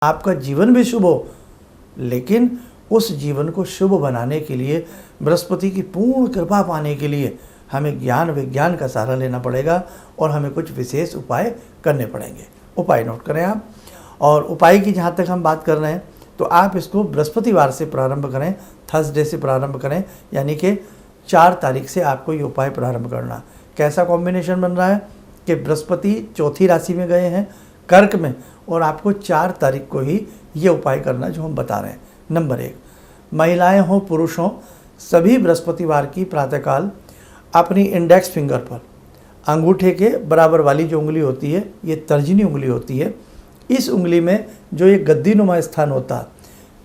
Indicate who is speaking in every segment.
Speaker 1: आपका जीवन भी शुभ हो, लेकिन उस जीवन को शुभ बनाने के लिए, बृहस्पति की पूर्ण कृपा पाने के लिए हमें ज्ञान विज्ञान का सहारा लेना पड़ेगा और हमें कुछ विशेष उपाय करने पड़ेंगे। उपाय नोट करें आप। और उपाय की जहाँ तक हम बात कर रहे हैं तो आप इसको बृहस्पतिवार से प्रारंभ करें, थर्सडे से प्रारंभ करें, यानी कि 4 तारीख से आपको ये उपाय प्रारंभ करना। कैसा कॉम्बिनेशन बन रहा है कि बृहस्पति चौथी राशि में गए हैं कर्क में, और आपको 4 तारीख को ही ये उपाय करना जो हम बता रहे हैं। नंबर 1, महिलाएं हों पुरुष हों, सभी बृहस्पतिवार की प्रातःकाल अपनी इंडेक्स फिंगर पर अंगूठे के बराबर वाली जो उंगली होती है, ये तर्जनी उंगली होती है, इस उंगली में जो ये गद्दीनुमा स्थान होता है,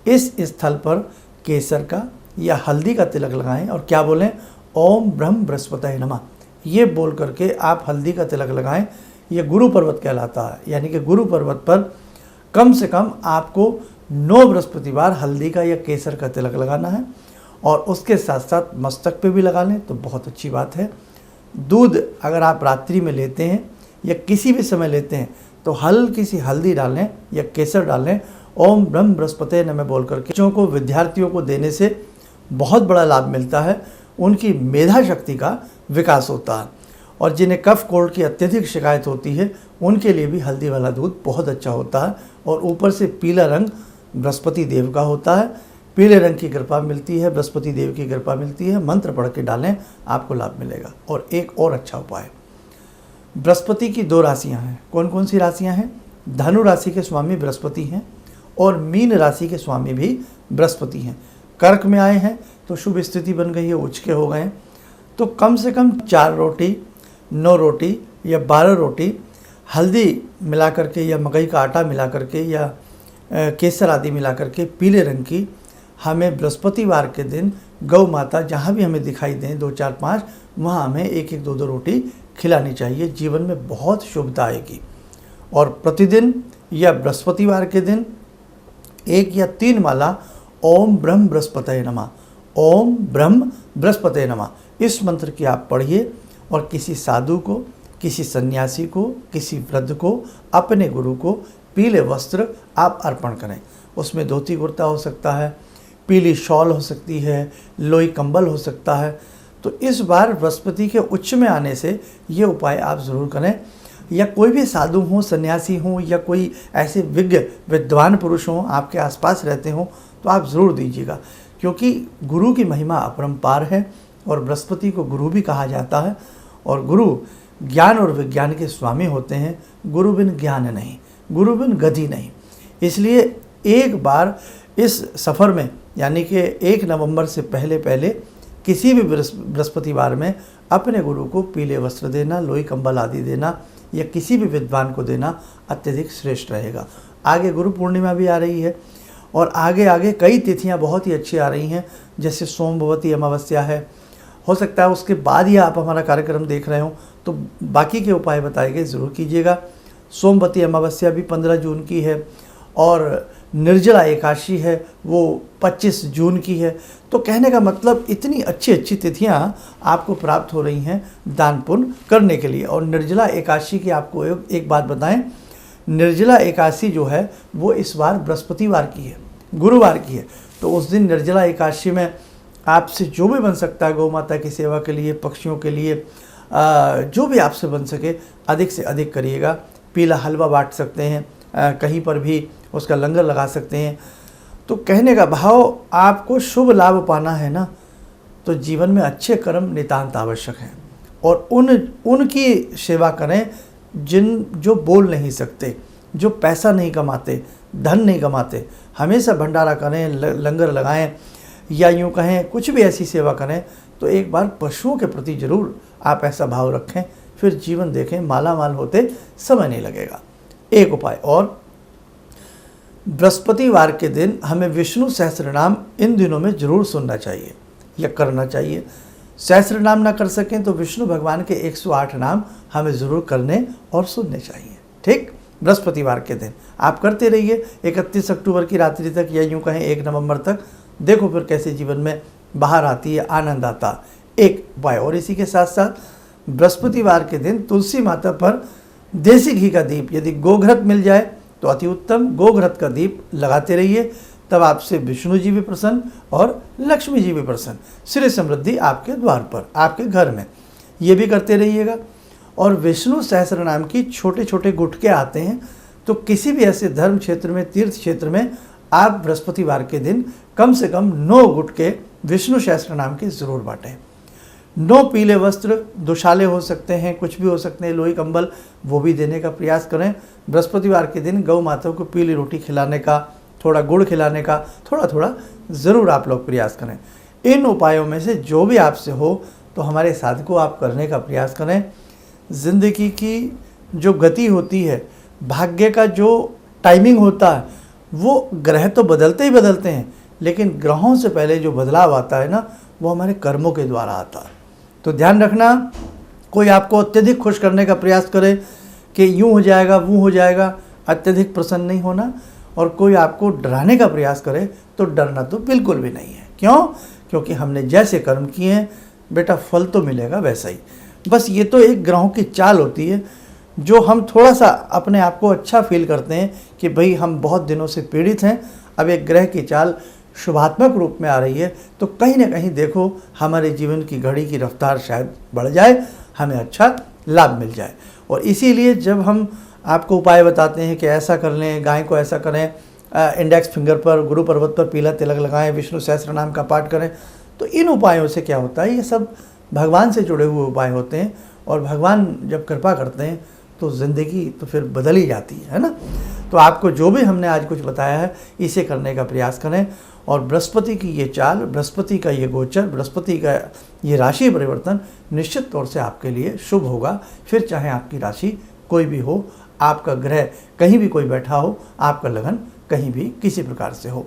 Speaker 1: इस स्थल पर केसर का या हल्दी का तिलक लगाएं और क्या बोलें, ओम ब्रह्म बृहस्पतये नमः। ये बोल करके आप हल्दी का तिलक लगाएं। ये गुरु पर्वत कहलाता है, यानी कि गुरु पर्वत पर कम से कम आपको 9 बृहस्पतिवार हल्दी का या केसर का तिलक लगाना है, और उसके साथ साथ मस्तक पे भी लगा लें तो बहुत अच्छी बात है। दूध अगर आप रात्रि में लेते हैं या किसी भी समय लेते हैं तो हल्की सी हल्दी डालें या केसर डालें, ओम ब्रह्म बृहस्पतये नमः बोल करके। बच्चों को, विद्यार्थियों को देने से बहुत बड़ा लाभ मिलता है, उनकी मेधा शक्ति का विकास होता है। और जिन्हें कफ कोल्ड की अत्यधिक शिकायत होती है उनके लिए भी हल्दी वाला दूध बहुत अच्छा होता है। और ऊपर से पीला रंग बृहस्पति देव का होता है, पीले रंग की कृपा मिलती है, बृहस्पति देव की कृपा मिलती है। मंत्र पढ़ के डालें, आपको लाभ मिलेगा। और एक और अच्छा उपाय, बृहस्पति की 2 राशियां हैं। कौन कौन सी राशियां हैं? धनु राशि के स्वामी बृहस्पति हैं और मीन राशि के स्वामी भी बृहस्पति हैं। कर्क में आए हैं तो शुभ स्थिति बन गई है, उच्च के हो गए हैं। तो कम से कम 4 रोटी, 9 रोटी या 12 रोटी हल्दी मिला करके या मकई का आटा मिला करके या केसर आदि मिला करके पीले रंग की हमें बृहस्पतिवार के दिन गौ माता जहाँ भी हमें दिखाई दें 2, 4, 5, वहाँ हमें 1, 2, 2 रोटी खिलानी चाहिए। जीवन में बहुत शुभता आएगी। और प्रतिदिन या बृहस्पतिवार के दिन 1 या 3 माला ओम ब्रह्म बृहस्पतये नमः, ओम ब्रह्म बृहस्पतये नमः, इस मंत्र की आप पढ़िए। और किसी साधु को, किसी सन्यासी को, किसी वृद्ध को, अपने गुरु को पीले वस्त्र आप अर्पण करें। उसमें धोती कुर्ता हो सकता है, पीली शॉल हो सकती है, लोई कंबल हो सकता है। तो इस बार बृहस्पति के उच्च में आने से ये उपाय आप ज़रूर करें। या कोई भी साधु हों, सन्यासी हों, या कोई ऐसे विज्ञ विद्वान पुरुष हों आपके आसपास रहते हों, तो आप ज़रूर दीजिएगा। क्योंकि गुरु की महिमा अपरंपार है और बृहस्पति को गुरु भी कहा जाता है। और गुरु ज्ञान और विज्ञान के स्वामी होते हैं। गुरु बिन ज्ञान नहीं, गुरु बिन गति नहीं। इसलिए एक बार इस सफ़र में, यानी कि 1 नवंबर से पहले पहले किसी भी बृहस्पतिवार में अपने गुरु को पीले वस्त्र देना, लोई कंबल आदि देना, या किसी भी विद्वान को देना अत्यधिक श्रेष्ठ रहेगा। आगे गुरु पूर्णिमा भी आ रही है और आगे आगे कई तिथियां बहुत ही अच्छी आ रही हैं, जैसे सोमवती अमावस्या है। हो सकता है उसके बाद ही आप हमारा कार्यक्रम देख रहे हो, तो बाकी के उपाय बताए गए ज़रूर कीजिएगा। सोमवती अमावस्या भी 15 जून की है और निर्जला एकादशी है, वो 25 जून की है। तो कहने का मतलब इतनी अच्छी अच्छी तिथियां आपको प्राप्त हो रही हैं दान पुण्य करने के लिए। और निर्जला एकादशी की आपको एक बात बताएं, निर्जला एकादशी जो है वो इस बार बृहस्पतिवार की है, गुरुवार की है। तो उस दिन निर्जला एकादशी में आपसे जो भी बन सकता है, गौ माता की सेवा के लिए, पक्षियों के लिए, जो भी आपसे बन सके अधिक से अधिक करिएगा। पीला हलवा बांट सकते हैं, कहीं पर भी उसका लंगर लगा सकते हैं। तो कहने का भाव, आपको शुभ लाभ पाना है ना, तो जीवन में अच्छे कर्म नितांत आवश्यक हैं। और उनकी सेवा करें जो बोल नहीं सकते, जो पैसा नहीं कमाते, धन नहीं कमाते। हमेशा भंडारा करें, लंगर लगाएं, या यूँ कहें कुछ भी ऐसी सेवा करें। तो एक बार पशुओं के प्रति ज़रूर आप ऐसा भाव रखें, फिर जीवन देखें, माला माल होते समय नहीं लगेगा। एक उपाय और, बृहस्पतिवार के दिन हमें विष्णु सहस्त्रनाम इन दिनों में जरूर सुनना चाहिए या करना चाहिए। सहस्त्रनाम ना कर सकें तो विष्णु भगवान के 108 नाम हमें ज़रूर करने और सुनने चाहिए। ठीक, बृहस्पतिवार के दिन आप करते रहिए 31 अक्टूबर की रात्रि तक, या यूँ कहें 1 नवंबर तक। देखो फिर कैसे जीवन में बाहर आती है, आनंद आता। एक उपाय और इसी के साथ साथ बृहस्पतिवार के दिन तुलसी माता पर देसी घी का दीप, यदि गोघृत मिल जाए तो अति उत्तम, गोघृत का दीप लगाते रहिए, तब आपसे विष्णु जी भी प्रसन्न और लक्ष्मी जी भी प्रसन्न, श्री समृद्धि आपके द्वार पर, आपके घर में, ये भी करते रहिएगा। और विष्णु सहस्त्र नाम की छोटे छोटे गुटके आते हैं, तो किसी भी ऐसे धर्म क्षेत्र में, तीर्थ क्षेत्र में आप बृहस्पतिवार के दिन कम से कम 9 गुटके विष्णु सहस्त्र नाम के ज़रूर बांटें। 9 पीले वस्त्र, दुशाले हो सकते हैं, कुछ भी हो सकते हैं, लोई कंबल, वो भी देने का प्रयास करें। बृहस्पतिवार के दिन गौ माता को पीली रोटी खिलाने का, थोड़ा गुड़ खिलाने का थोड़ा थोड़ा ज़रूर आप लोग प्रयास करें। इन उपायों में से जो भी आपसे हो तो हमारे साथ को आप करने का प्रयास करें। ज़िंदगी की जो गति होती है, भाग्य का जो टाइमिंग होता है, वो ग्रह तो बदलते ही बदलते हैं, लेकिन ग्रहों से पहले जो बदलाव आता है ना, वो हमारे कर्मों के द्वारा आता है। तो ध्यान रखना, कोई आपको अत्यधिक खुश करने का प्रयास करे कि यूँ हो जाएगा, वो हो जाएगा, अत्यधिक प्रसन्न नहीं होना। और कोई आपको डराने का प्रयास करे तो डरना तो बिल्कुल भी नहीं है। क्यों? क्योंकि हमने जैसे कर्म किए हैं बेटा, फल तो मिलेगा वैसा ही। बस ये तो एक ग्रहों की चाल होती है, जो हम थोड़ा सा अपने आप को अच्छा फील करते हैं कि भाई हम बहुत दिनों से पीड़ित हैं, अब एक ग्रह की चाल शुभात्मक रूप में आ रही है, तो कहीं ना कहीं देखो हमारे जीवन की घड़ी की रफ्तार शायद बढ़ जाए, हमें अच्छा लाभ मिल जाए। और इसीलिए जब हम आपको उपाय बताते हैं कि ऐसा कर लें, गाय को ऐसा करें, इंडेक्स फिंगर पर गुरु पर्वत पर पीला तिलक लगाएं, विष्णु सहस्त्र नाम का पाठ करें, तो इन उपायों से क्या होता है, ये सब भगवान से जुड़े हुए उपाय होते हैं। और भगवान जब कृपा करते हैं तो ज़िंदगी तो फिर बदल ही जाती है ना। तो आपको जो भी हमने आज कुछ बताया है, इसे करने का प्रयास करें। और बृहस्पति की ये चाल, बृहस्पति का ये गोचर, बृहस्पति का ये राशि परिवर्तन निश्चित तौर से आपके लिए शुभ होगा। फिर चाहे आपकी राशि कोई भी हो, आपका ग्रह कहीं भी कोई बैठा हो, आपका लगन कहीं भी किसी प्रकार से हो।